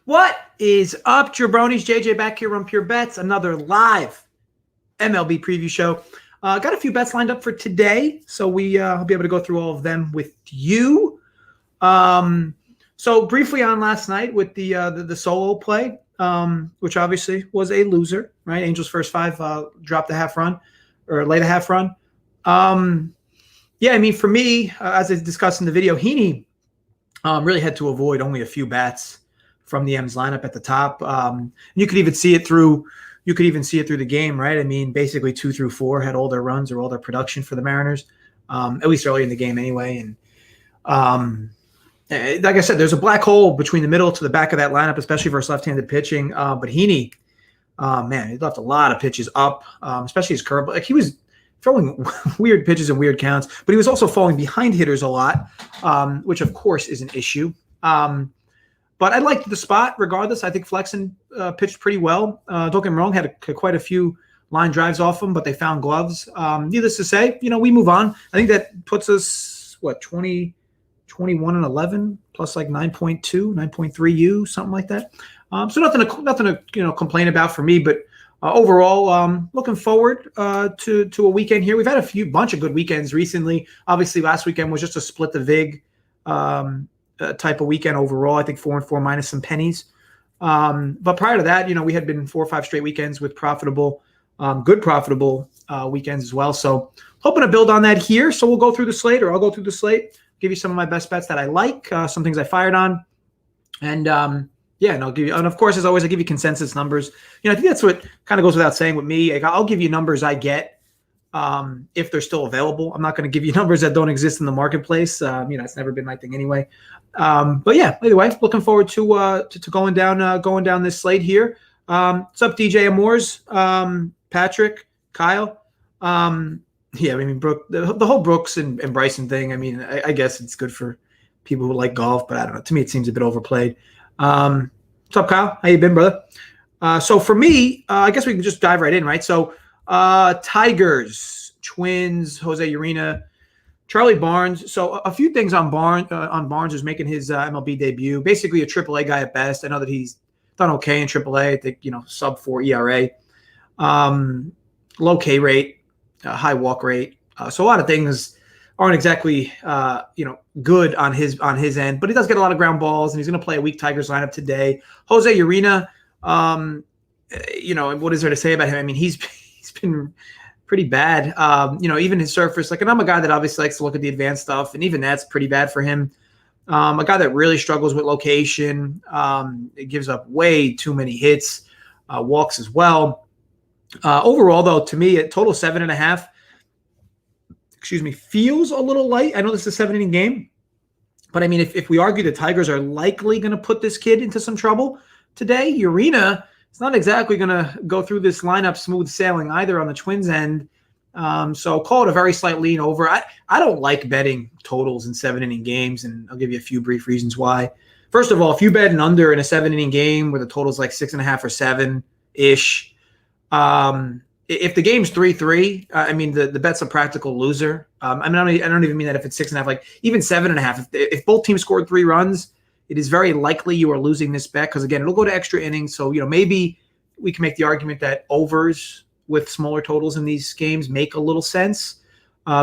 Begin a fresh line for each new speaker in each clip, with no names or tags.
What is up, jabronis? JJ back here on Pure Bets, another live MLB preview show. Got a few bets lined up for today, so I'll be able to go through all of them with you. So briefly on last night with the solo play, which obviously was a loser, right? Angels first five dropped a half run or late a half run. Yeah, I mean, for me, as I discussed in the video, Heaney really had to avoid only a few bats from the M's lineup at the top. You could even see it through the game, right? I mean, basically 2 through 4 had all their runs or all their production for the Mariners, at least early in the game anyway. And like I said, there's a black hole between the middle to the back of that lineup, especially versus left-handed pitching. But Heaney, man, he left a lot of pitches up, especially his curve. Like, he was throwing weird pitches and weird counts, but he was also falling behind hitters a lot, which of course is an issue. But I liked the spot regardless. I think Flexen pitched pretty well. Don't get me wrong, had quite a few line drives off him, but they found gloves. Needless to say, we move on. I think that puts us, 20, 21 and 11 plus like 9.2, 9.3 U, something like that. So nothing to complain about for me, but overall, looking forward to a weekend here. We've had bunch of good weekends recently. Obviously, last weekend was just a split the vig type of weekend overall. I think 4-4 minus some pennies. But prior to that, we had been 4 or 5 straight weekends with good profitable weekends as well. So hoping to build on that here. So we'll go through the slate, or I'll go through the slate, give you some of my best bets that I like, some things I fired on. And and I'll give you, and of course, as always, I give you consensus numbers. I think that's what kind of goes without saying with me. Like, I'll give you numbers I get if they're still available. I'm not going to give you numbers that don't exist in the marketplace. It's never been my thing anyway. But yeah, either way, looking forward to going down this slate here. What's up, DJ Amores, Patrick, Kyle? Yeah, I mean, Brooke, the whole Brooks and Bryson thing. I mean, I guess it's good for people who like golf, but I don't know. To me, it seems a bit overplayed. What's up, Kyle? How you been, brother? So for me, I guess we can just dive right in, right? So Tigers, Twins, Jose Urena, Charlie Barnes. So a few things on Barnes is making his MLB debut. Basically a AAA guy at best. I know that he's done okay in AAA. I think, sub 4 ERA, low K rate, high walk rate. So a lot of things aren't exactly good on his end, but he does get a lot of ground balls, and he's going to play a weak Tigers lineup today. Jose Urena, what is there to say about him? I mean, he's been pretty bad. Even his surface, and I'm a guy that obviously likes to look at the advanced stuff, and even that's pretty bad for him. A guy that really struggles with location. It gives up way too many hits, walks as well. Overall, though, to me, a total 7.5. Feels a little light. I know this is a 7-inning game, but I mean, if we argue the Tigers are likely going to put this kid into some trouble today, Urena is not exactly going to go through this lineup smooth sailing either on the Twins end. So call it a very slight lean over. I don't like betting totals in 7-inning games, and I'll give you a few brief reasons why. First of all, if you bet an under in a 7-inning game where the total's like 6.5 or 7-ish, if the game's 3-3, I mean, the bet's a practical loser. I don't even mean that if it's 6.5, like even 7.5. If both teams scored 3 runs, it is very likely you are losing this bet, because again, it'll go to extra innings. So, maybe we can make the argument that overs with smaller totals in these games make a little sense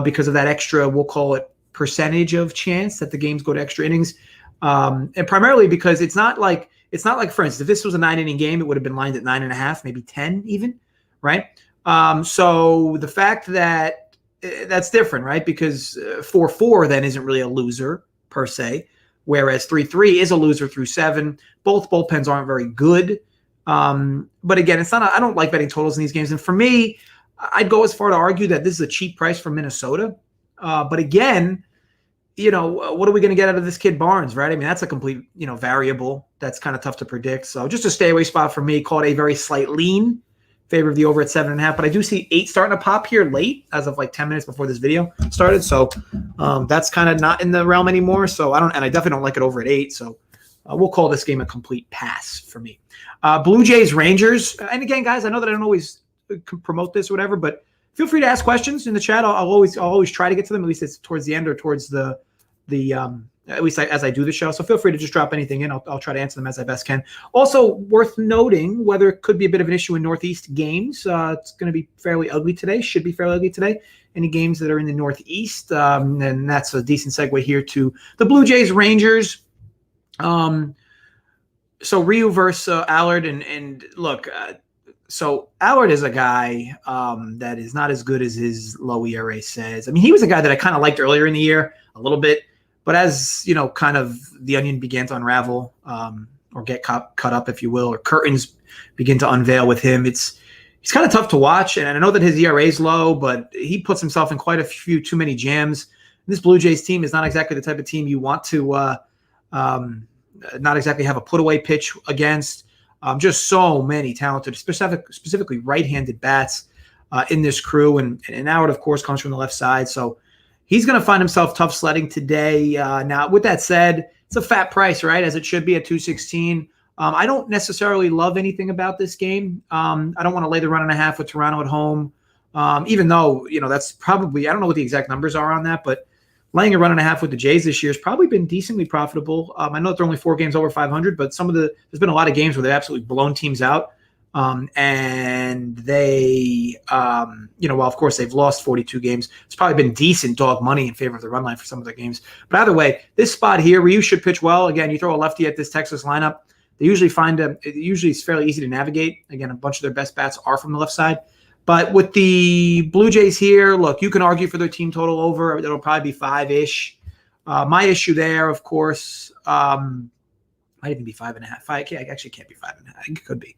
because of that extra, we'll call it percentage of chance that the games go to extra innings. And primarily because it's not like, for instance, if this was a 9-inning game, it would have been lined at 9.5, maybe 10 even, right? So the fact that that's different, right? Because 4-4 then isn't really a loser per se, whereas 3-3 is a loser through 7. Both bullpens aren't very good. But again, I don't like betting totals in these games. And for me, I'd go as far to argue that this is a cheap price for Minnesota. But again, what are we going to get out of this kid Barnes, right? I mean, that's a complete, variable that's kind of tough to predict. So just a stay away spot for me, call it a very slight lean. Favor of the over at 7.5, but I do see 8 starting to pop here late as of like 10 minutes before this video started. So that's kind of not in the realm anymore. So I definitely don't like it over at 8. So we'll call this game a complete pass for me. Blue Jays, Rangers. And again, guys, I know that I don't always promote this or whatever, but feel free to ask questions in the chat. I'll always try to get to them. At least it's towards the end or towards the at least as I do the show. So feel free to just drop anything in. I'll try to answer them as I best can. Also worth noting, weather could be a bit of an issue in Northeast games. It's going to be fairly ugly today. Should be fairly ugly today. Any games that are in the Northeast, and that's a decent segue here to the Blue Jays Rangers. So Ryu versus Allard, and look, so Allard is a guy that is not as good as his low ERA says. I mean, he was a guy that I kind of liked earlier in the year a little bit, but as kind of the onion began to unravel or get cut up, if you will, or curtains begin to unveil with him, he's kind of tough to watch. And I know that his ERA is low, but he puts himself in quite a few too many jams. This Blue Jays team is not exactly the type of team you want to not exactly have a put-away pitch against. Just so many talented, specifically right-handed bats in this crew. And Howard, of course, comes from the left side. So he's going to find himself tough sledding today. Now, with that said, it's a fat price, right, as it should be at 216. I don't necessarily love anything about this game. I don't want to lay the 1.5 with Toronto at home, even though, that's probably – I don't know what the exact numbers are on that, but laying a 1.5 with the Jays this year has probably been decently profitable. I know that they're only 4 games over 500, but there's been a lot of games where they've absolutely blown teams out. And they, while of course they've lost 42 games, it's probably been decent dog money in favor of the run line for some of their games. But either way, this spot here, Ryu should pitch well. Again, you throw a lefty at this Texas lineup, they usually usually it's fairly easy to navigate. Again, a bunch of their best bats are from the left side. But with the Blue Jays here, look, you can argue for their team total over. It'll probably be 5-ish. My issue there, of course, might even be 5.5. I actually can't be 5.5. It could be.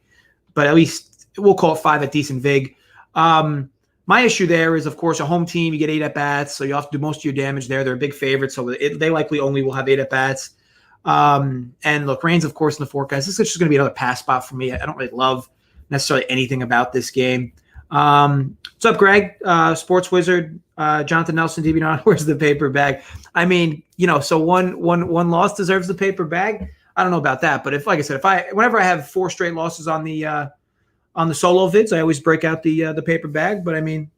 But at least we'll call it 5 at decent vig. My issue there is, of course, a home team. You get 8 at-bats, so you have to do most of your damage there. They're a big favorite, so they likely only will have 8 at-bats. And look, rain's, of course, in the forecast. This is just going to be another pass spot for me. I don't really love necessarily anything about this game. What's up, Greg? Sports Wizard, Jonathan Nelson, DB9, where's the paper bag? I mean, so one loss deserves the paper bag. I don't know about that, but like I said, whenever I have 4 straight losses on the solo vids, I always break out the paper bag. But I mean,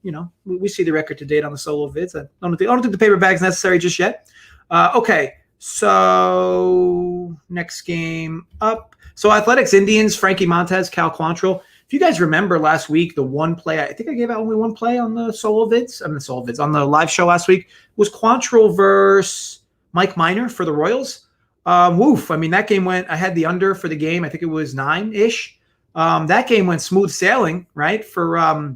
we see the record to date on the solo vids. I don't think the paper bag's necessary just yet. Okay, so next game up. So Athletics Indians, Frankie Montez, Cal Quantrill. If you guys remember last week, the one play, I think I gave out only one play on the solo vids. On the live show last week was Quantrill versus Mike Minor for the Royals. Woof. I mean, that game I had the under for the game. I think it was 9-ish. That game went smooth sailing, right? For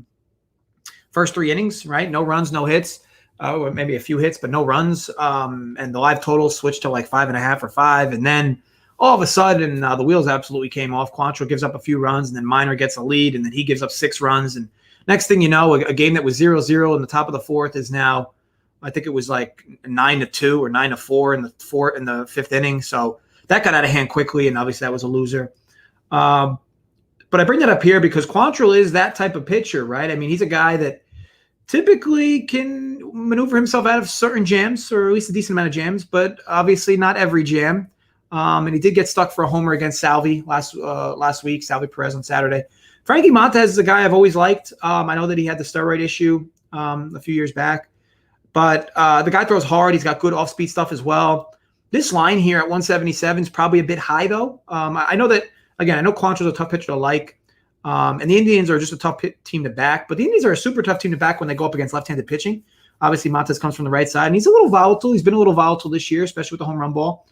first 3 innings, right? No runs, no hits. Maybe a few hits, but no runs. And the live total switched to like 5.5 or 5. And then all of a sudden, the wheels absolutely came off. Quantrill gives up a few runs, and then Minor gets a lead, and then he gives up 6 runs. And next thing you know, a game that was 0-0 in the top of the 4th is now, I think it was like 9-2 or 9-4 in the 5th inning. So that got out of hand quickly, and obviously that was a loser. But I bring that up here because Quantrill is that type of pitcher, right? I mean, he's a guy that typically can maneuver himself out of certain jams, or at least a decent amount of jams, but obviously not every jam. And he did get stuck for a homer against Salvi last week, Salvi Perez on Saturday. Frankie Montez is a guy I've always liked. I know that he had the steroid issue a few years back. But the guy throws hard. He's got good off-speed stuff as well. This line here at 177 is probably a bit high, though. I know that, again, I know Quantrill's a tough pitcher to like. And the Indians are just a tough team to back. But the Indians are a super tough team to back when they go up against left-handed pitching. Obviously, Montez comes from the right side. And he's a little volatile. He's been a little volatile this year, especially with the home run ball.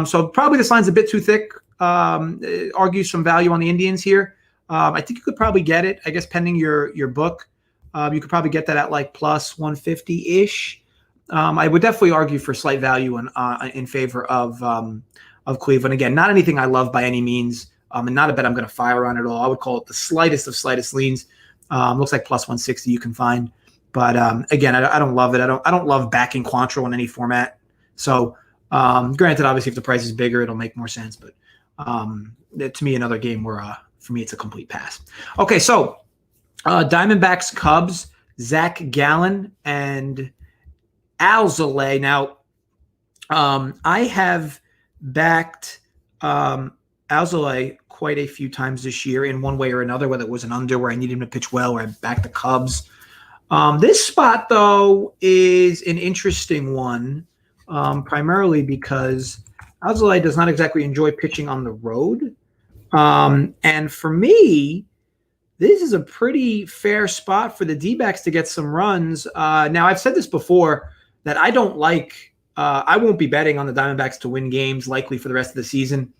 So probably this line's a bit too thick. Argues some value on the Indians here. I think you could probably get it, I guess, pending your book. You could probably get that at like plus 150-ish. I would definitely argue for slight value in favor of Cleveland. Again, not anything I love by any means, and not a bet I'm going to fire on at all. I would call it the slightest of slightest leans. Looks like plus 160 you can find, but again, I don't love it. I don't love backing Quantrill in any format. So granted, obviously, if the price is bigger, it'll make more sense. But to me, another game where for me it's a complete pass. Okay, so. Diamondbacks, Cubs, Zach Gallen, and Alzolay. Now, I have backed Alzolay quite a few times this year in one way or another, whether it was an under where I needed him to pitch well or I backed the Cubs. This spot, though, is an interesting one primarily because Alzolay does not exactly enjoy pitching on the road. And for me, this is a pretty fair spot for the D-backs to get some runs. Now, I've said this before that I don't like I won't be betting on the Diamondbacks to win games likely for the rest of the season.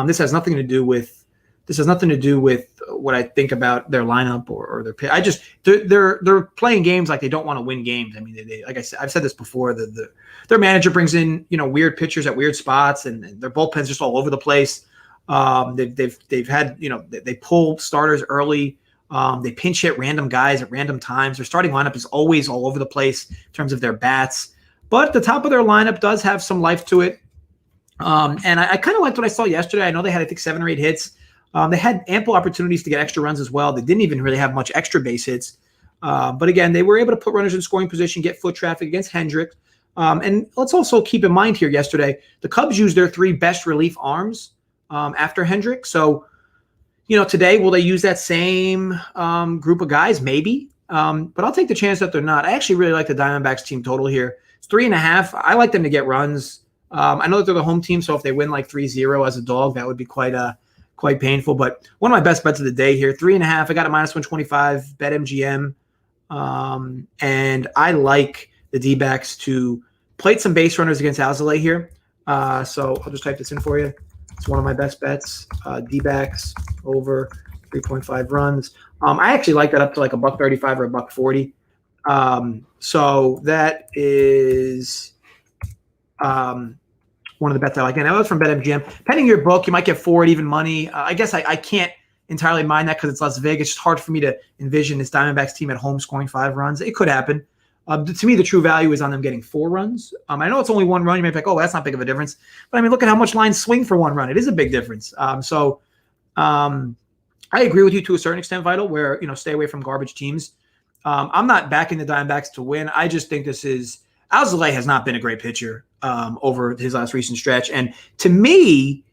This has nothing to do with what I think about their lineup or their pitch. They're playing games like they don't want to win games. I mean, they like I said, I've said this before. Their manager brings in weird pitchers at weird spots, and their bullpen's just all over the place. They've had they pull starters early. They pinch hit random guys at random times. Their starting lineup is always all over the place in terms of their bats. But the top of their lineup does have some life to it. And I kind of liked what I saw yesterday. I know they had, I think, 7 or 8 hits. They had ample opportunities to get extra runs as well. They didn't even really have much extra base hits. But again, they were able to put runners in scoring position, get foot traffic against Hendrick. And let's also keep in mind here yesterday, the Cubs used their 3 best relief arms after Hendrick. So, today, will they use that same group of guys? Maybe. But I'll take the chance that they're not. I actually really like the Diamondbacks team total here. It's 3.5. I like them to get runs. I know that they're the home team, so if they win like 3-0 as a dog, that would be quite painful. But one of my best bets of the day here, 3.5. I got a -125, bet MGM. And I like the D-backs to plate some base runners against Alzolay here. So I'll just type this in for you. It's one of my best bets. D-backs over 3.5 runs. I actually like that up to like $1.35 or $1.40. So that is one of the bets I like. And that was from BetMGM. Depending your book, you might get forward even money. I guess I can't entirely mind that because it's Las Vegas. It's just hard for me to envision this Diamondbacks team at home scoring 5 runs. It could happen. To me, the true value is on them getting 4 runs. I know it's only 1 run. You may be like, oh, that's not big of a difference. But, I mean, look at how much lines swing for 1 run. It is a big difference. I agree with you to a certain extent, Vital, where, stay away from garbage teams. I'm not backing the Diamondbacks to win. I just think Alzolay has not been a great pitcher over his last recent stretch. And to me,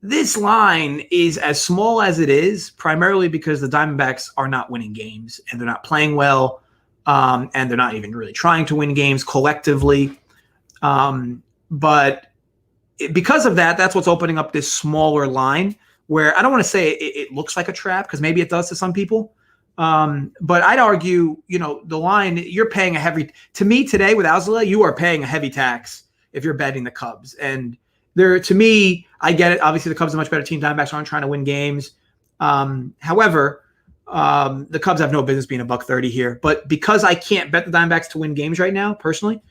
this line is as small as it is primarily because the Diamondbacks are not winning games and they're not playing well. And they're not even really trying to win games collectively. But because of that, that's what's opening up this smaller line where I don't want to say it looks like a trap because maybe it does to some people. But I'd argue, the line, you're paying to me today with Alzolay, you are paying a heavy tax if you're betting the Cubs. And to me, I get it. Obviously, the Cubs are a much better team. Diamondbacks aren't trying to win games. However, the Cubs have no business being $1.30 here. But because I can't bet the Diamondbacks to win games right now, personally,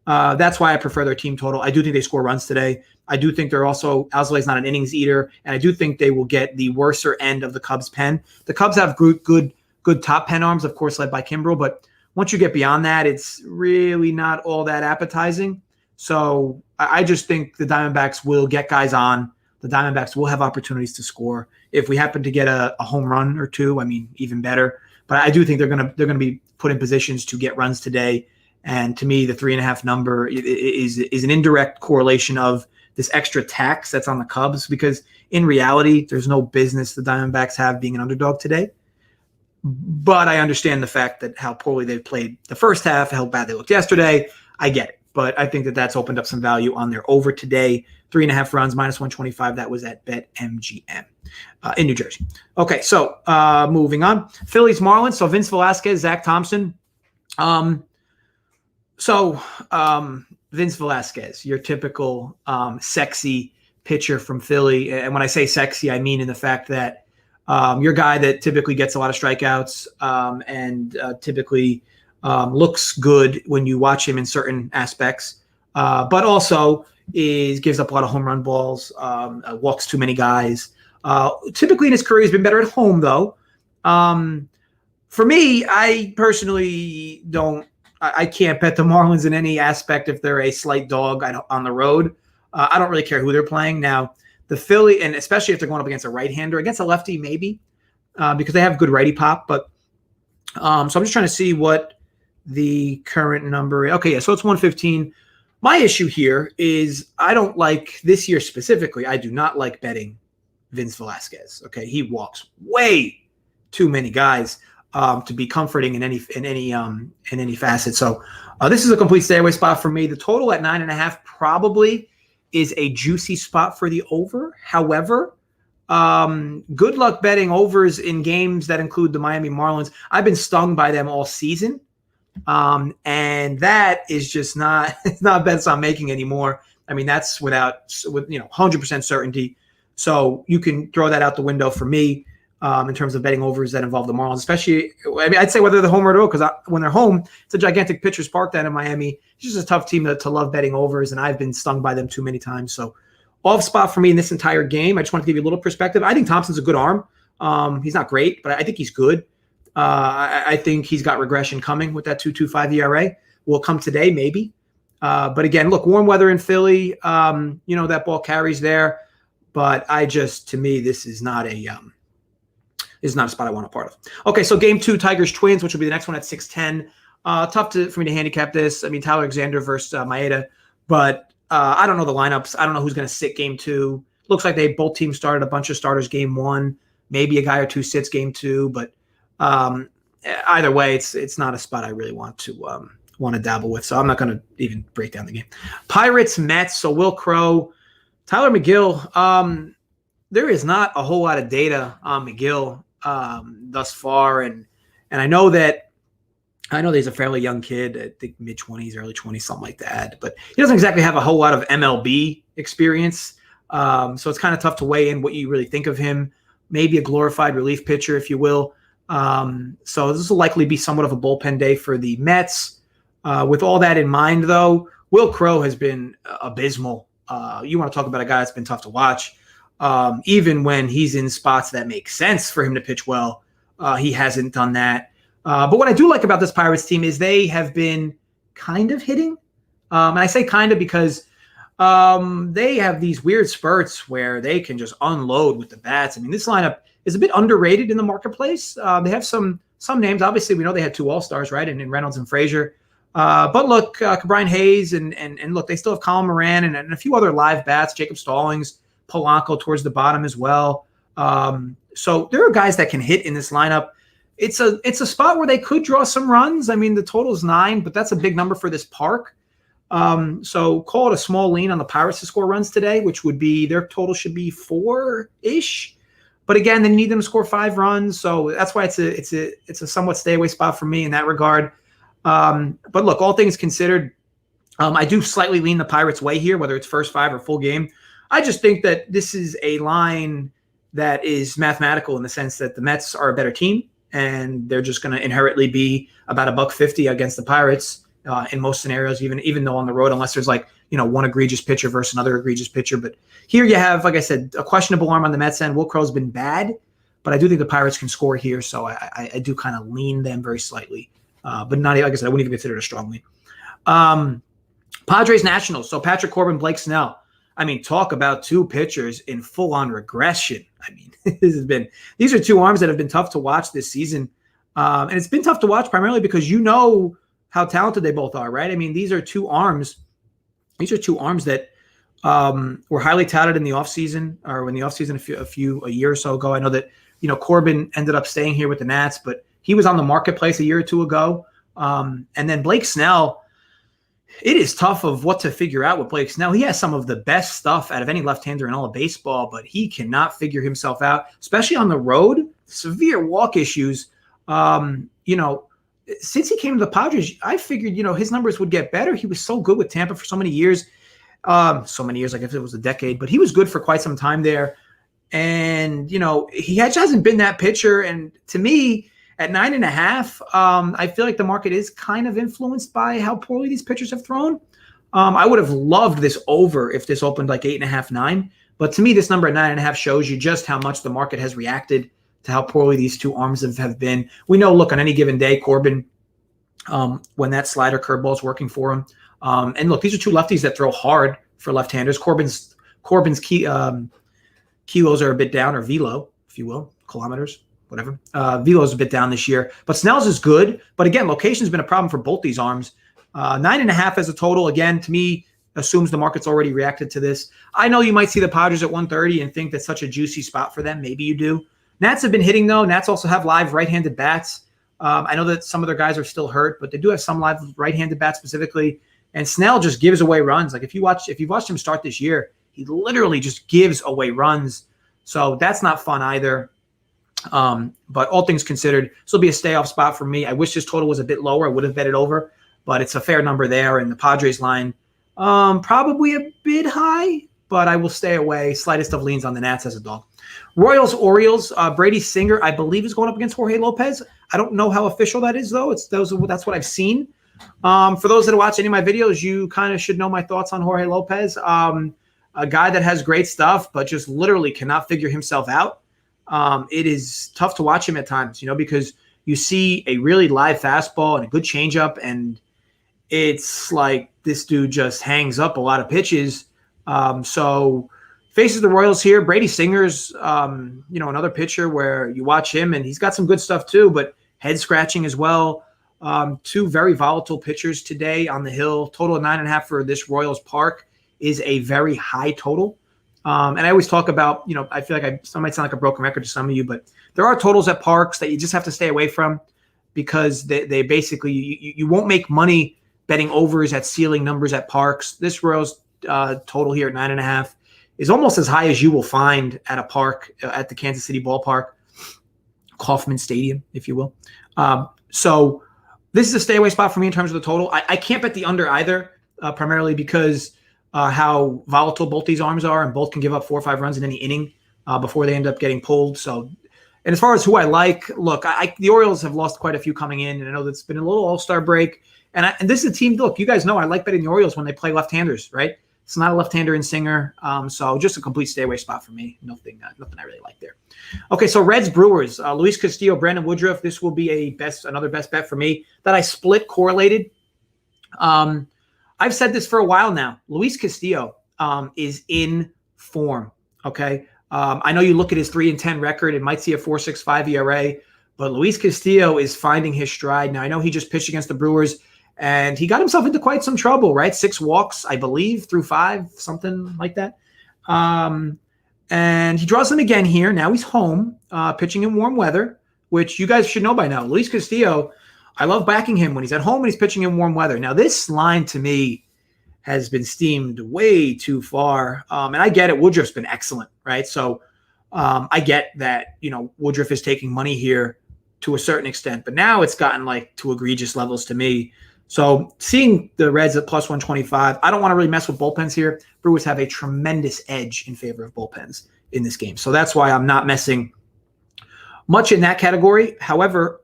that's why I prefer their team total. I do think they score runs today. I do think Alzolay's not an innings eater, and I do think they will get the worser end of the Cubs pen. The Cubs have good top pen arms, of course, led by Kimbrel, but once you get beyond that, it's really not all that appetizing. So I just think the Diamondbacks will get guys on. The Diamondbacks will have opportunities to score. If we happen to get a home run or 2, I mean, even better. But I do think they're gonna be put in positions to get runs today. And to me, the 3.5 number is an indirect correlation of this extra tax that's on the Cubs because in reality, there's no business the Diamondbacks have being an underdog today. But I understand the fact that how poorly they've played the first half, how bad they looked yesterday. I get it. But I think that's opened up some value on their over today. 3.5 runs, -125. That was at BetMGM in New Jersey. Okay, so moving on. Phillies Marlins. So Vince Velasquez, Zach Thompson. Vince Velasquez, your typical sexy pitcher from Philly. And when I say sexy, I mean in the fact that you're a guy that typically gets a lot of strikeouts and typically looks good when you watch him in certain aspects, but also gives up a lot of home run balls, walks too many guys. Typically in his career, he's been better at home, though. For me, I personally I can't bet the Marlins in any aspect if they're a slight dog on the road. I don't really care who they're playing. Now, the Philly, and especially if they're going up against a right-hander, against a lefty, maybe, because they have good righty pop. But so I'm just trying to see what the current number is. Okay, yeah, so it's 115. My issue here is I don't like this year specifically. I do not like betting Vince Velasquez. Okay, he walks way too many guys to be comforting in any facet. So This is a complete stay away spot for me. The total at 9.5 probably is a juicy spot for the over. However, good luck betting overs in games that include the Miami Marlins. I've been stung by them all season. And that is just not, it's not bets I'm making anymore. I mean, that's with 100% certainty. So you can throw that out the window for me in terms of betting overs that involve the Marlins, especially, I mean, I'd say whether they're home or no, because when they're home, it's a gigantic pitcher's park down in Miami. It's just a tough team to love betting overs, and I've been stung by them too many times. So off spot for me in this entire game. I just want to give you a little perspective. I think Thompson's a good arm. He's not great, but I think he's good. I think he's got regression coming with that 2.25 ERA. Will come today, maybe. But again, look, warm weather in Philly. That ball carries there. But to me, this is not a spot I want a part of. Okay, so game 2, Tigers Twins, which will be the next one at 6:10. Tough for me to handicap this. I mean, Tyler Alexander versus Maeda, but I don't know the lineups. I don't know who's going to sit game 2. Looks like both teams started a bunch of starters game 1. Maybe a guy or two sits game 2, but either way, it's not a spot I really want to dabble with. So I'm not going to even break down the game. Pirates Mets. So Will Crow, Tyler McGill. There is not a whole lot of data on McGill thus far, and I know that he's a fairly young kid, I think mid-20s, early 20s, something like that, but he doesn't exactly have a whole lot of MLB experience, so it's kind of tough to weigh in what you really think of him. Maybe a glorified relief pitcher, if you will. So this will likely be somewhat of a bullpen day for the Mets. With all that in mind, though, Will Crow has been abysmal. You want to talk about a guy that's been tough to watch. Even when he's in spots that make sense for him to pitch well, he hasn't done that. But what I do like about this Pirates team is they have been kind of hitting. And I say kind of because they have these weird spurts where they can just unload with the bats. I mean, this lineup is a bit underrated in the marketplace. They have some names. Obviously, we know they had 2 All-Stars, right? And Reynolds and Frazier. But look, Brian Hayes and look, they still have Colin Moran and a few other live bats, Jacob Stallings, Polanco towards the bottom as well. So there are guys that can hit in this lineup. It's a spot where they could draw some runs. I mean, the total is 9, but that's a big number for this park. So call it a small lean on the Pirates to score runs today, which would be their total should be 4-ish. But again, they need them to score 5 runs. So that's why it's a somewhat stay away spot for me in that regard. But look, all things considered, I do slightly lean the Pirates' way here, whether it's first 5 or full game. I just think that this is a line that is mathematical in the sense that the Mets are a better team, and they're just going to inherently be about $1.50 against the Pirates in most scenarios, even though on the road, unless there's one egregious pitcher versus another egregious pitcher. But here you have, like I said, a questionable arm on the Mets end. Will Crow's been bad, but I do think the Pirates can score here, so I do kind of lean them very slightly. But not, like I said, I wouldn't even consider it a strong lean. Padres Nationals. So Patrick Corbin, Blake Snell. I mean, talk about 2 pitchers in full-on regression. I mean, these are 2 arms that have been tough to watch this season. And it's been tough to watch primarily because you know how talented they both are, right? I mean, these are 2 arms. These are 2 arms that were highly touted in the offseason, or in the offseason a year or so ago. I know that, Corbin ended up staying here with the Nats, but he was on the marketplace a year or 2 ago. And then Blake Snell, it is tough of what to figure out with Blake Snell. He has some of the best stuff out of any left-hander in all of baseball, but he cannot figure himself out, especially on the road. Severe walk issues. Since he came to the Padres, I figured, his numbers would get better. He was so good with Tampa for so many years. Like if it was a decade, but he was good for quite some time there. And, he hasn't been that pitcher. And to me, at 9.5, I feel like the market is kind of influenced by how poorly these pitchers have thrown. I would have loved this over if this opened like 8.5, 9. But to me, this number at 9.5 shows you just how much the market has reacted to how poorly these 2 arms have been. We know, look, on any given day, Corbin, when that slider curveball is working for him. And look, these are 2 lefties that throw hard for left-handers. Corbin's kilos are a bit down, or velo, if you will, kilometers. Whatever. Velo's a bit down this year, but Snell's is good. But again, location's been a problem for both these arms. 9.5 as a total, again, to me, assumes the market's already reacted to this. I know you might see the Padres at 130 and think that's such a juicy spot for them. Maybe you do. Nats have been hitting, though. Nats also have live right-handed bats. I know that some of their guys are still hurt, but they do have some live right-handed bats specifically. And Snell just gives away runs. Like if you've watched him start this year, he literally just gives away runs. So that's not fun either. But all things considered, this will be a stay-off spot for me. I wish this total was a bit lower. I would have bet it over, but it's a fair number there. And the Padres line, probably a bit high, but I will stay away. Slightest of leans on the Nats as a dog. Royals, Orioles, Brady Singer, I believe, is going up against Jorge Lopez. I don't know how official that is, though. That's what I've seen. For those that watch any of my videos, you kind of should know my thoughts on Jorge Lopez. A guy that has great stuff, but just literally cannot figure himself out. It is tough to watch him at times, because you see a really live fastball and a good changeup, and it's like this dude just hangs up a lot of pitches. So faces the Royals here. Brady Singer's, another pitcher where you watch him, and he's got some good stuff too, but head scratching as well. Two very volatile pitchers today on the hill. Total of 9.5 for this Royals park is a very high total. And I always talk about, I feel like I might sound like a broken record to some of you, but there are totals at parks that you just have to stay away from because they basically, you won't make money betting overs at ceiling numbers at parks. This Royals total here at 9.5 is almost as high as you will find at a park at the Kansas City ballpark, Kauffman Stadium, if you will. So this is a stay away spot for me in terms of the total. I can't bet the under either, primarily because how volatile both these arms are, and both can give up 4 or 5 runs in any inning before they end up getting pulled. So, and as far as who I like, look, the Orioles have lost quite a few coming in, and I know that's been a little all-star break. And this is a team, look, you guys know I like betting the Orioles when they play left-handers, right? It's not a left-hander in Singer, so just a complete stay-away spot for me. Nothing I really like there. Okay, so Reds Brewers, Luis Castillo, Brandon Woodruff. This will be another best bet for me that I split correlated. I've said this for a while now. Luis Castillo is in form. Okay, I know you look at his 3-10 record; it might see a 4.65 ERA, but Luis Castillo is finding his stride now. I know he just pitched against the Brewers. And he got himself into quite some trouble, right? 6 walks, I believe, through 5, something like that. And he draws them again here. Now he's home, pitching in warm weather, which you guys should know by now. Luis Castillo, I love backing him when he's at home and he's pitching in warm weather. Now this line to me has been steamed way too far. And I get it. Woodruff's been excellent, right? So I get that, Woodruff is taking money here to a certain extent. But now it's gotten to egregious levels to me. So seeing the Reds at plus 125, I don't want to really mess with bullpens here. Brewers have a tremendous edge in favor of bullpens in this game. So that's why I'm not messing much in that category. However,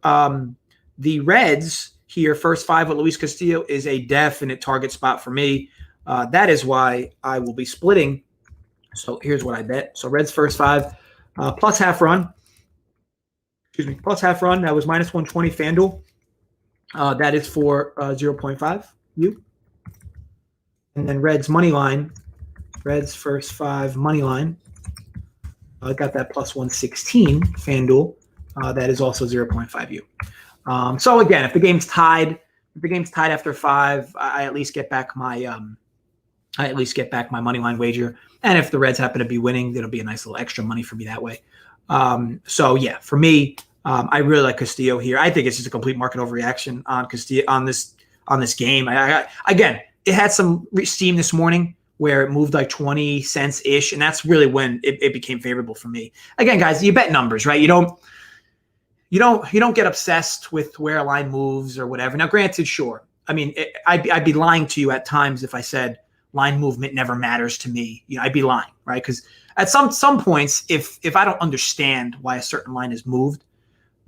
the Reds here, first 5 with Luis Castillo, is a definite target spot for me. That is why I will be splitting. So here's what I bet. So Reds first 5, plus half run. Plus half run. That was minus 120 FanDuel. That is for 0.5 U. And then Reds money line. Reds first 5 money line. I got that plus 116 FanDuel. That is also 0.5 U. So again, if the game's tied after 5, I at least get back my money line wager. And if the Reds happen to be winning, it'll be a nice little extra money for me that way. So yeah, for me, I really like Castillo here. I think it's just a complete market overreaction on Castillo on this game. Again, it had some steam this morning where it moved 20 cents ish, and that's really when it became favorable for me. Again, guys, you bet numbers, right? You don't get obsessed with where a line moves or whatever. Now, granted, sure. I mean, I'd be lying to you at times if I said line movement never matters to me. I'd be lying, right? Because at some points, if I don't understand why a certain line is moved,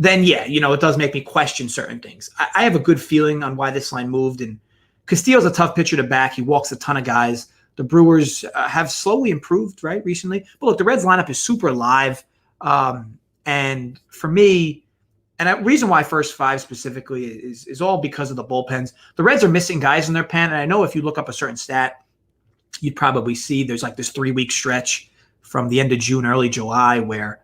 then yeah, it does make me question certain things. I have a good feeling on why this line moved, and Castillo's a tough pitcher to back. He walks a ton of guys. The Brewers have slowly improved, right, recently. But look, the Reds lineup is super live, and for me, and the reason why first 5 specifically is all because of the bullpens. The Reds are missing guys in their pen, and I know if you look up a certain stat, you'd probably see there's this 3-week stretch from the end of June, early July, where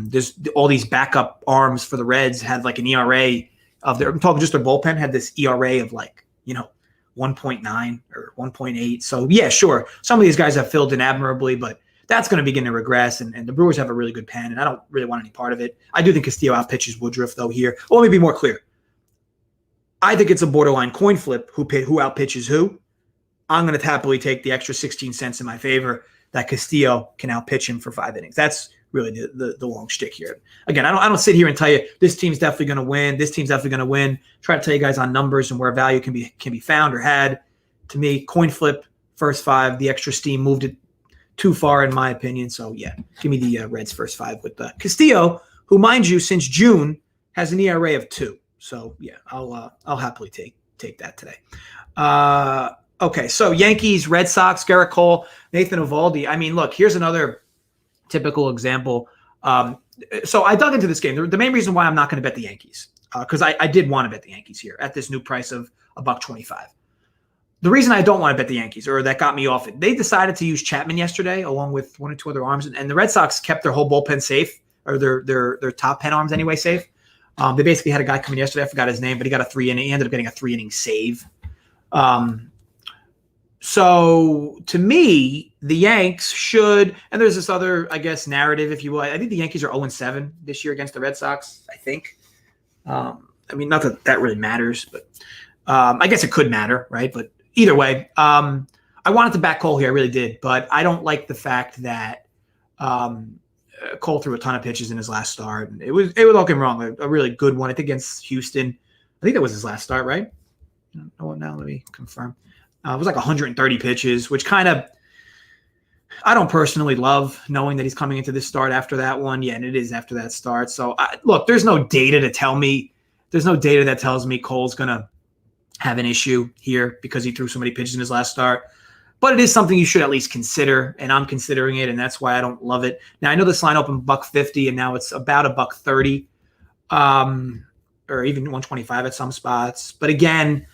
there's all these backup arms for the Reds had an ERA of I'm talking just their bullpen had this ERA of 1.9 or 1.8. So yeah, sure. Some of these guys have filled in admirably, but That's going to begin to regress, and the Brewers have a really good pen, and I don't really want any part of it. I do think Castillo outpitches Woodruff, though, here. Well, let me be more clear. I think it's a borderline coin flip who outpitches who. I'm going to happily take the extra 16 cents in my favor that Castillo can outpitch him for 5 innings. That's really the long shtick here. Again, I don't sit here and tell you this team's definitely going to win. This team's definitely going to win. Try to tell you guys on numbers and where value can be found or had. To me, coin flip, first 5. The extra steam moved it too far, in my opinion. So, yeah, give me the Reds first 5 with Castillo, who, mind you, since June has an ERA of 2. So, yeah, I'll happily take that today. Okay, so Yankees, Red Sox, Garrett Cole, Nathan Eovaldi. I mean, look, here's another typical example. So I dug into this game. The main reason why I'm not going to bet the Yankees, because I did want to bet the Yankees here at this new price of $1.25. The reason I don't want to bet the Yankees, or that got me off it, they decided to use Chapman yesterday along with 1 or 2 other arms, and the Red Sox kept their whole bullpen safe, or their top pen arms anyway safe. They basically had a guy come in yesterday. I forgot his name, but he got a 3-inning. He ended up getting a 3-inning save. So to me, the Yanks should, and there's this other, I guess, narrative, if you will. I think the Yankees are 0-7 this year against the Red Sox, I think. I mean, not that really matters, but I guess it could matter, right? But either way, I wanted to back Cole here. I really did. But I don't like the fact that Cole threw a ton of pitches in his last start. It was don't get me wrong, a really good one. I think against Houston. I think that was his last start, right? No, now let me confirm. It was like 130 pitches, which kind of I don't personally love knowing that he's coming into this start after that one. Yeah, and it is after that start. So, look, there's no data to tell me. There's no data that tells me Cole's going to have an issue here because he threw so many pitches in his last start. But it is something you should at least consider, and I'm considering it, and that's why I don't love it. Now, I know this line opened $1.50, and now it's about $1.30, or even 125 at some spots. But again,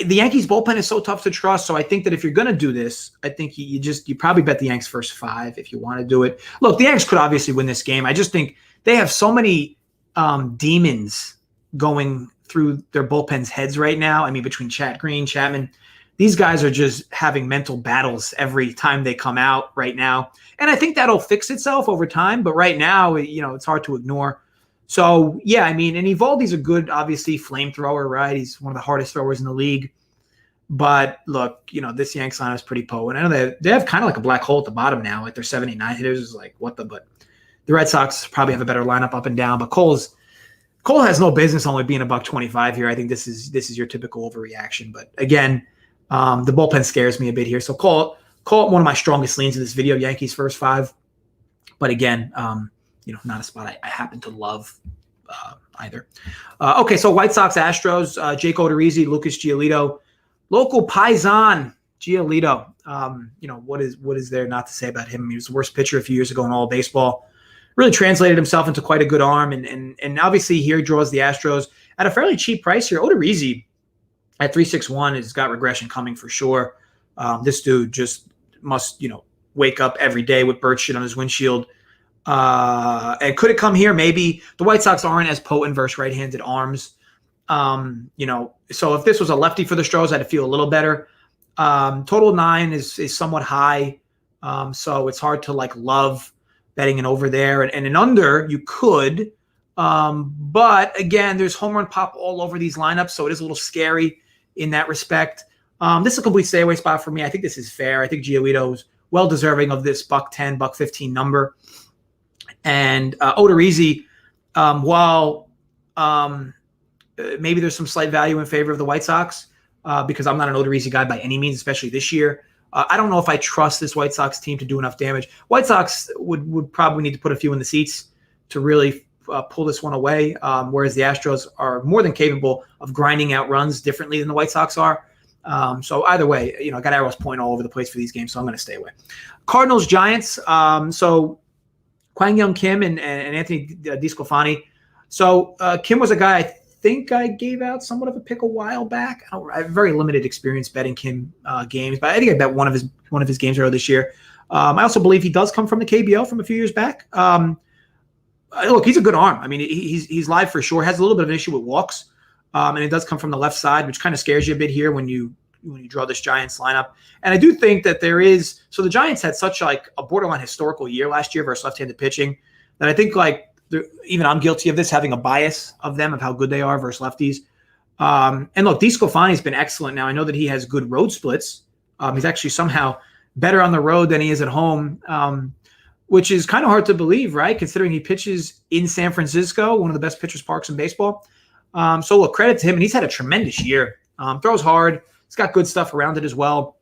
the Yankees bullpen is so tough to trust. So I think that if you're going to do this, I think you probably bet the Yanks first 5 if you want to do it. Look, the Yanks could obviously win this game. I just think they have so many demons going through their bullpen's heads right now. I mean, between Chapman, these guys are just having mental battles every time they come out right now. And I think that'll fix itself over time. But right now, it's hard to ignore. So, yeah, I mean, and Eovaldi's a good, obviously, flamethrower, right? He's one of the hardest throwers in the league. But, look, this Yanks line is pretty potent. I know they have kind of like a black hole at the bottom now. Like, their 79 hitters is like, but the Red Sox probably have a better lineup up and down. But Cole has no business only being $1.25 here. I think this is your typical overreaction. But, again, the bullpen scares me a bit here. So, call it one of my strongest leans in this video, Yankees first 5. But, again, not a spot I happen to love either. Okay, so White Sox, Astros, Jake Odorizzi, Lucas Giolito, local Paisan Giolito. What is there not to say about him? He was the worst pitcher a few years ago in all of baseball. Really translated himself into quite a good arm, and obviously here draws the Astros at a fairly cheap price here. Odorizzi at 3.61 has got regression coming for sure. This dude just must wake up every day with bird shit on his windshield. And could it come here? Maybe. The White Sox aren't as potent versus right-handed arms. So if this was a lefty for the Stros, I'd feel a little better. Total 9 is somewhat high. So it's hard to love betting an over there, and an under you could. But again, there's home run pop all over these lineups. So it is a little scary in that respect. This is a complete stay away spot for me. I think this is fair. I think Giolito's well deserving of this $1.10, $1.15 number. And Odorizzi, while maybe there's some slight value in favor of the White Sox, because I'm not an Odorizzi guy by any means, especially this year. I don't know if I trust this White Sox team to do enough damage. White Sox would probably need to put a few in the seats to really pull this one away, whereas the Astros are more than capable of grinding out runs differently than the White Sox are. So either way, I got arrows pointing all over the place for these games, so I'm going to stay away. Cardinals, Giants. So Kwang Young Kim and Anthony DeSclafani. So Kim was a guy I think I gave out somewhat of a pick a while back. I have very limited experience betting Kim games, but I think I bet one of his games earlier this year. I also believe he does come from the KBO from a few years back. Look, he's a good arm. I mean, he's live for sure. Has a little bit of an issue with walks, and it does come from the left side, which kind of scares you a bit here when you when you draw this Giants lineup. And I do think that so the Giants had such like a borderline historical year last year versus left-handed pitching that I think like even I'm guilty of this, having a bias of them, of how good they are versus lefties. And look, DeSclafani's been excellent now. I know that he has good road splits. He's actually somehow better on the road than he is at home, which is kind of hard to believe, right? Considering he pitches in San Francisco, one of the best pitchers parks in baseball. So look, credit to him. And he's had a tremendous year. Throws hard. He's got good stuff around it as well.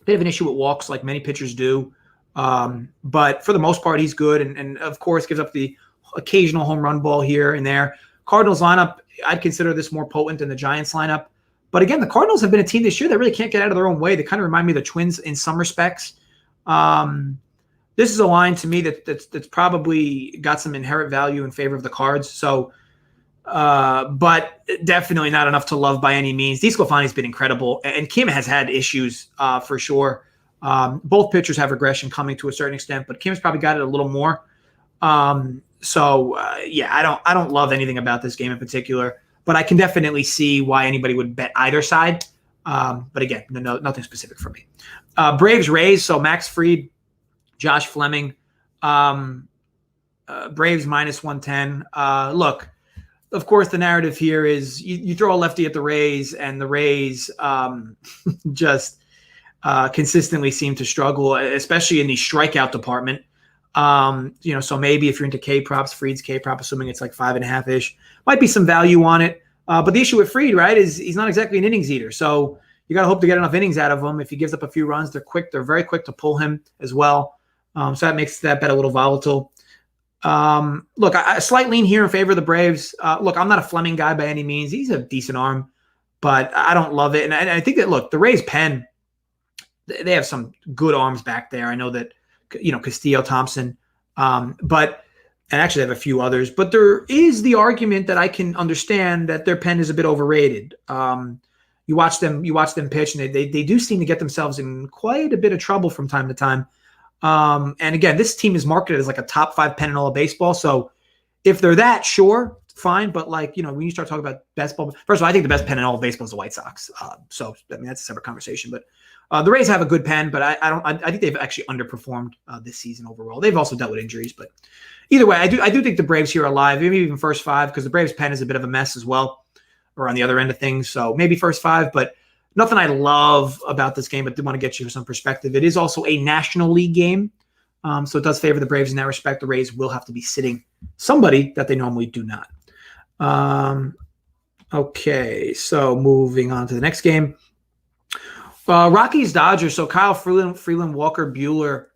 Bit of an issue with walks like many pitchers do. But for the most part, he's good. And of course, gives up the occasional home run ball here and there. Cardinals lineup, I'd consider this more potent than the Giants lineup. But again, the Cardinals have been a team this year that really can't get out of their own way. They kind of remind me of the Twins in some respects. This is a line to me that's probably got some inherent value in favor of the Cards. So, but definitely not enough to love by any means. DeSclafani's been incredible, and Kim has had issues for sure. Both pitchers have regression coming to a certain extent, but Kim's probably got it a little more. Yeah, I don't love anything about this game in particular, but I can definitely see why anybody would bet either side. But again, nothing specific for me. Braves Rays. So Max Fried, Josh Fleming, Braves minus 110. Look, of course, the narrative here is you throw a lefty at the Rays, and the Rays just consistently seem to struggle, especially in the strikeout department. So maybe if you're into K props, Fried's K prop, assuming it's like 5.5-ish, might be some value on it. But the issue with Fried, right, is he's not exactly an innings eater. So you got to hope to get enough innings out of him. If he gives up a few runs, they're quick. They're very quick to pull him as well. So that makes that bet a little volatile. Look, a slight lean here in favor of the Braves. Look, I'm not a Fleming guy by any means. He's a decent arm, but I don't love it. And I think that, look, the Rays pen, they have some good arms back there. I know that, Castillo, Thompson, and actually they have a few others, but there is the argument that I can understand that their pen is a bit overrated. You watch them pitch, and they do seem to get themselves in quite a bit of trouble from time to time. And again, this team is marketed as like a top 5 pen in all of baseball. So if they're that, sure, fine. But when you start talking about baseball, first of all, I think the best pen in all of baseball is the White Sox. So that's a separate conversation. But the Rays have a good pen, but I think they've actually underperformed this season overall. They've also dealt with injuries, but either way, I do think the Braves here are alive, maybe even first 5, because the Braves pen is a bit of a mess as well, or on the other end of things. So maybe first 5, but nothing I love about this game, but did want to get you some perspective. It is also a National League game, so it does favor the Braves in that respect. The Rays will have to be sitting somebody that they normally do not. Okay, so moving on to the next game. Rockies Dodgers. So Kyle Freeland, Walker Buehler.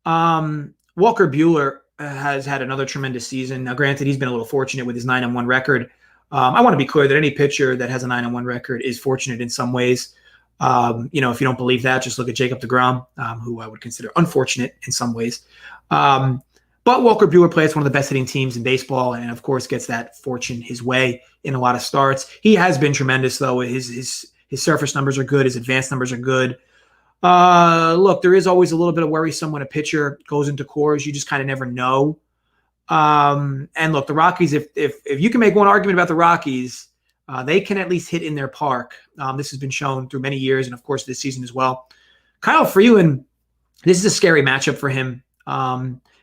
Walker Buehler has had another tremendous season. Now, granted, he's been a little fortunate with his 9-1 record. I want to be clear that any pitcher that has a 9-1 record is fortunate in some ways. If you don't believe that, just look at Jacob deGrom, who I would consider unfortunate in some ways. But Walker Buehler plays one of the best hitting teams in baseball, and of course gets that fortune his way in a lot of starts. He has been tremendous, though. His surface numbers are good. His advanced numbers are good. Look, there is always a little bit of worrisome when a pitcher goes into cores. You just kind of never know. And look, the Rockies, if you can make one argument about the Rockies, they can at least hit in their park. This has been shown through many years, and of course this season as well. Kyle Freeland, this is a scary matchup for him.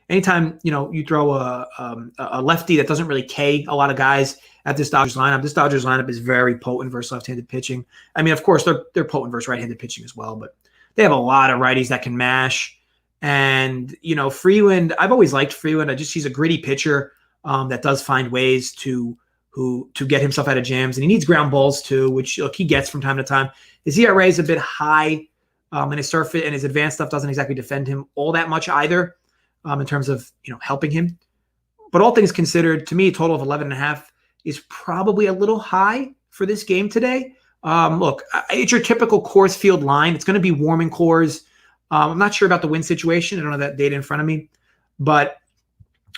Anytime you throw a lefty that doesn't really K a lot of guys at this Dodgers lineup is very potent versus left-handed pitching. I mean, of course, they're potent versus right-handed pitching as well, but they have a lot of righties that can mash. And, Freeland, I've always liked Freeland. He's a gritty pitcher that does find ways to get himself out of jams. And he needs ground balls too, which he gets from time to time. His ERA is a bit high, and his surface and his advanced stuff doesn't exactly defend him all that much either in terms of, helping him. But all things considered, to me, a total of 11.5 is probably a little high for this game today. Look, it's your typical Coors Field line. It's going to be warm in Coors. I'm not sure about the wind situation. I don't have that data in front of me. But,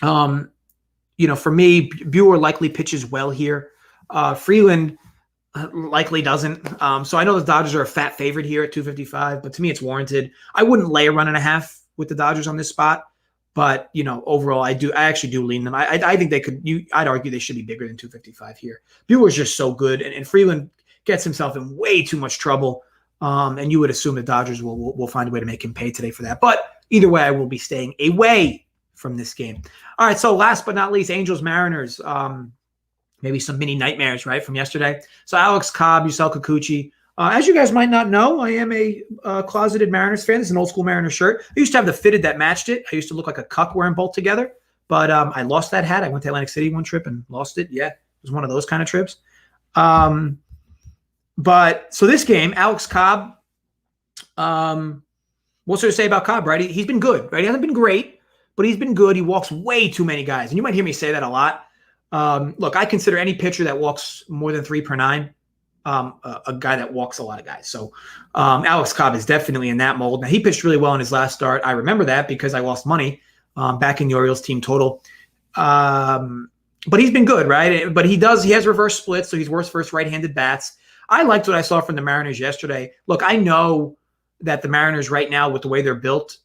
for me, Buehler likely pitches well here. Freeland likely doesn't. So I know the Dodgers are a fat favorite here at 255, but to me it's warranted. I wouldn't lay a 1.5 with the Dodgers on this spot. But, overall, I actually do lean them. I think they could, I'd argue they should be bigger than 255 here. Buehler's just so good, and Freeland gets himself in way too much trouble And you would assume the Dodgers will find a way to make him pay today for that. But either way, I will be staying away from this game. All right, so last but not least, Angels-Mariners. Maybe some mini nightmares, right, from yesterday. So Alex Cobb, Yusel Kikuchi. As you guys might not know, I am a closeted Mariners fan. This is an old school Mariners shirt. I used to have the fitted that matched it. I used to look like a cuck wearing both together. But I lost that hat. I went to Atlantic City one trip and lost it. Yeah, it was one of those kind of trips. But so this game, Alex Cobb, what's there to say about Cobb, right? He's been good, right? He hasn't been great, but he's been good. He walks way too many guys. And you might hear me say that a lot. Look, I consider any pitcher that walks more than 3 per 9 a guy that walks a lot of guys. So Alex Cobb is definitely in that mold. Now, he pitched really well in his last start. I remember that because I lost money back in the Orioles team total. But he's been good, right? But he has reverse splits, so he's worse versus right-handed bats. I liked what I saw from the Mariners yesterday. Look, I know that the Mariners right now, with the way they're built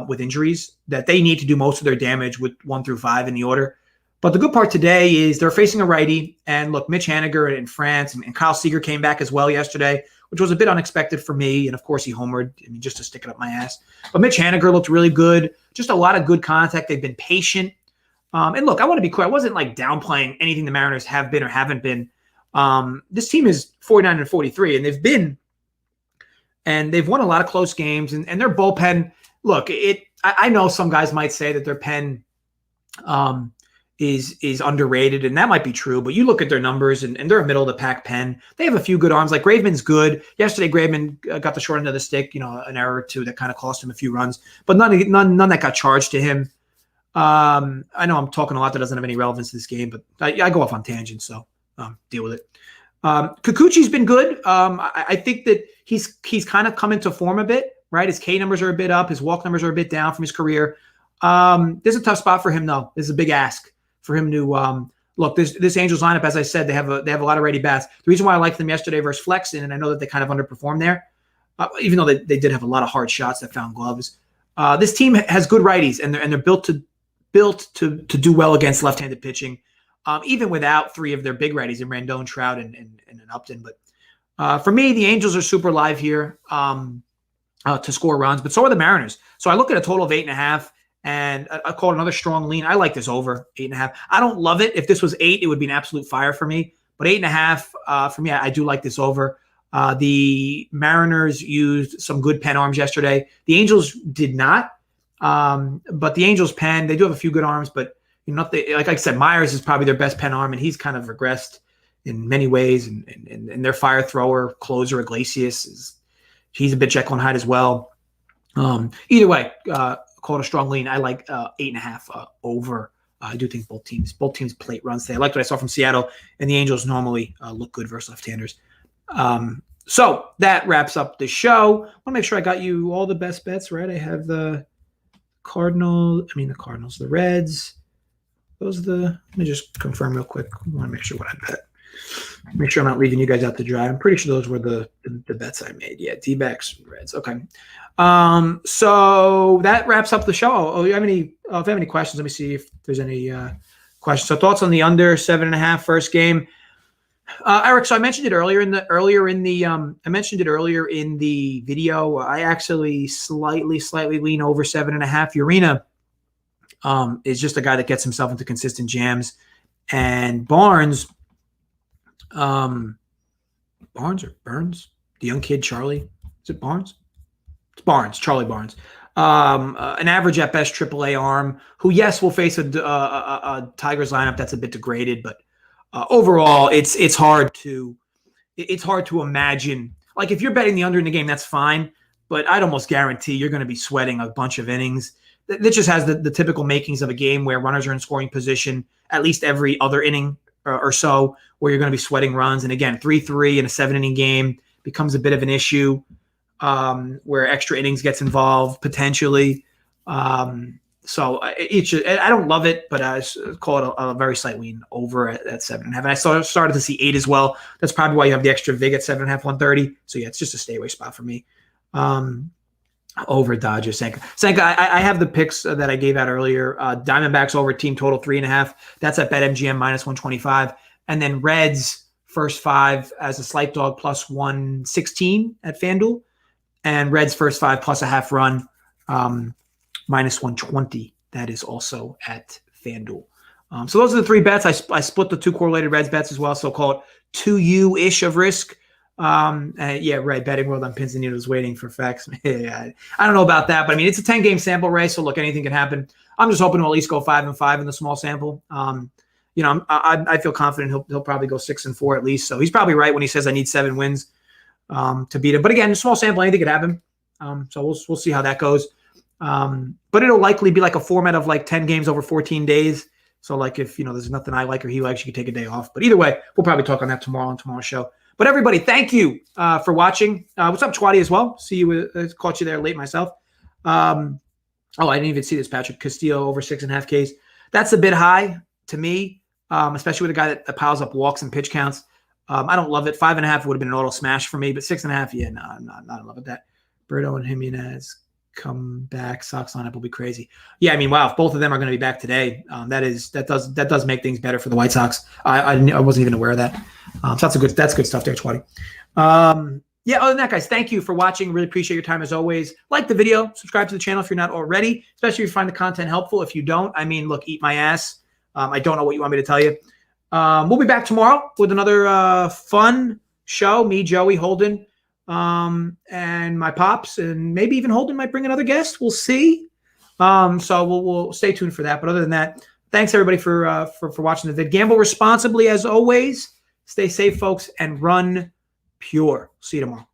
with injuries, that they need to do most of their damage with 1 through 5 in the order. But the good part today is they're facing a righty. And look, Mitch Haniger in France and Kyle Seager came back as well yesterday, which was a bit unexpected for me. And of course, he homered, just to stick it up my ass. But Mitch Haniger looked really good. Just a lot of good contact. They've been patient. And look, I want to be clear. I wasn't like downplaying anything the Mariners have been or haven't been. This team is 49-43, and they've won a lot of close games. And their bullpen, look, I know some guys might say that their pen is underrated, and that might be true. But you look at their numbers, and they're a middle of the pack pen. They have a few good arms. Like Graveman's good. Yesterday, Graveman got the short end of the stick. An error or two that kind of cost him a few runs, but none that got charged to him. I know I'm talking a lot that doesn't have any relevance to this game, but I go off on tangents, so deal with it. Kikuchi's been good. I think that he's kind of come into form a bit, right? His K numbers are a bit up. His walk numbers are a bit down from his career. There's a tough spot for him, though. This is a big ask for him to look. This Angels lineup, as I said, they have a lot of ready bats. The reason why I liked them yesterday versus Flexen, and I know that they kind of underperformed there, even though they did have a lot of hard shots that found gloves. This team has good righties, and they're built to do well against left-handed pitching, even without 3 of their big righties in Rendon, Trout, and Upton. But for me, the Angels are super live here to score runs, but so are the Mariners. So I look at a total of 8.5, and I call it another strong lean. I like this over 8.5. I don't love it. If this was 8, it would be an absolute fire for me. But 8.5 for me, I do like this over. The Mariners used some good pen arms yesterday. The Angels did not. But the Angels pen, they do have a few good arms, but like I said, Myers is probably their best pen arm, and he's kind of regressed in many ways. And their fire thrower, closer Iglesias, he's a bit Jekyll and Hyde as well. Either way, call it a strong lean. I like 8.5 over. I do think both teams plate runs today. I like what I saw from Seattle, and the Angels normally look good versus left-handers. So that wraps up the show. I want to make sure I got you all the best bets, right? I have the Cardinals, the Reds. Let me just confirm real quick. I want to make sure what I bet. Make sure I'm not leaving you guys out to dry. I'm pretty sure those were the bets I made. Yeah, D-backs, Reds. Okay. So that wraps up the show. If you have any questions, let me see if there's any questions. So thoughts on the under 7.5 first game. Eric, so I mentioned it earlier in the video. I actually slightly lean over 7.5. Urena is just a guy that gets himself into consistent jams, and Barnes, or Burns, the young kid Charlie. Is it Barnes? It's Barnes, Charlie Barnes. An average at best AAA arm who, yes, will face a Tigers lineup that's a bit degraded, but overall, it's hard to imagine. Like, if you're betting the under in the game, that's fine, but I'd almost guarantee you're going to be sweating a bunch of innings. That just has the typical makings of a game where runners are in scoring position at least every other inning or so, where you're going to be sweating runs. And again, 3-3 in a 7-inning game becomes a bit of an issue where extra innings gets involved potentially. So I don't love it, but I call it a very slight lean over at 7.5. And I started to see 8 as well. That's probably why you have the extra vig at 7.5, 130. So yeah, it's just a stay away spot for me. Over Dodgers. Sanka, I have the picks that I gave out earlier. Diamondbacks over team total 3.5. That's at BetMGM -125. And then Reds first 5 as a slight dog plus 116 at FanDuel, and Reds first 5 plus a half run minus 120. That is also at FanDuel. So those are the 3 bets. I split the 2 correlated Reds bets as well, so call it 2U-ish of risk. Yeah, right. Betting world on pins and needles waiting for facts. Yeah, I don't know about that, but I mean, it's a 10-game sample, Ray. So look, anything can happen. I'm just hoping to at least go 5-5 in the small sample. I feel confident he'll probably go 6-4 at least. So he's probably right when he says I need 7 wins to beat him. But again, small sample, anything could happen. So we'll see how that goes. But it'll likely be like a format of like 10 games over 14 days. So like if there's nothing I like or he likes, you can take a day off. But either way, we'll probably talk on that tomorrow on tomorrow's show. But everybody, thank you for watching. What's up, Chwadi, as well? See you. Caught you there late myself. I didn't even see this, Patrick. Castillo over 6.5 Ks. That's a bit high to me, especially with a guy that piles up walks and pitch counts. I don't love it. 5.5 would have been an auto smash for me, but 6.5, yeah, no, I'm not in love with that. Berto and Jimenez come back. Sox lineup will be crazy. Yeah, I mean, wow, if both of them are going to be back today, that does make things better for the White Sox. I wasn't even aware of that. So that's good stuff there, Chwadi. Yeah, other than that, guys, thank you for watching. Really appreciate your time as always. Like the video, subscribe to the channel if you're not already, especially if you find the content helpful. If you don't, I mean, look, eat my ass. I don't know what you want me to tell you. We'll be back tomorrow with another fun show. Me, Joey, Holden, and my pops, and maybe even Holden might bring another guest. We'll see. So we'll stay tuned for that. But other than that, thanks everybody for watching the vid. Gamble responsibly as always. Stay safe, folks, and run pure. See you tomorrow.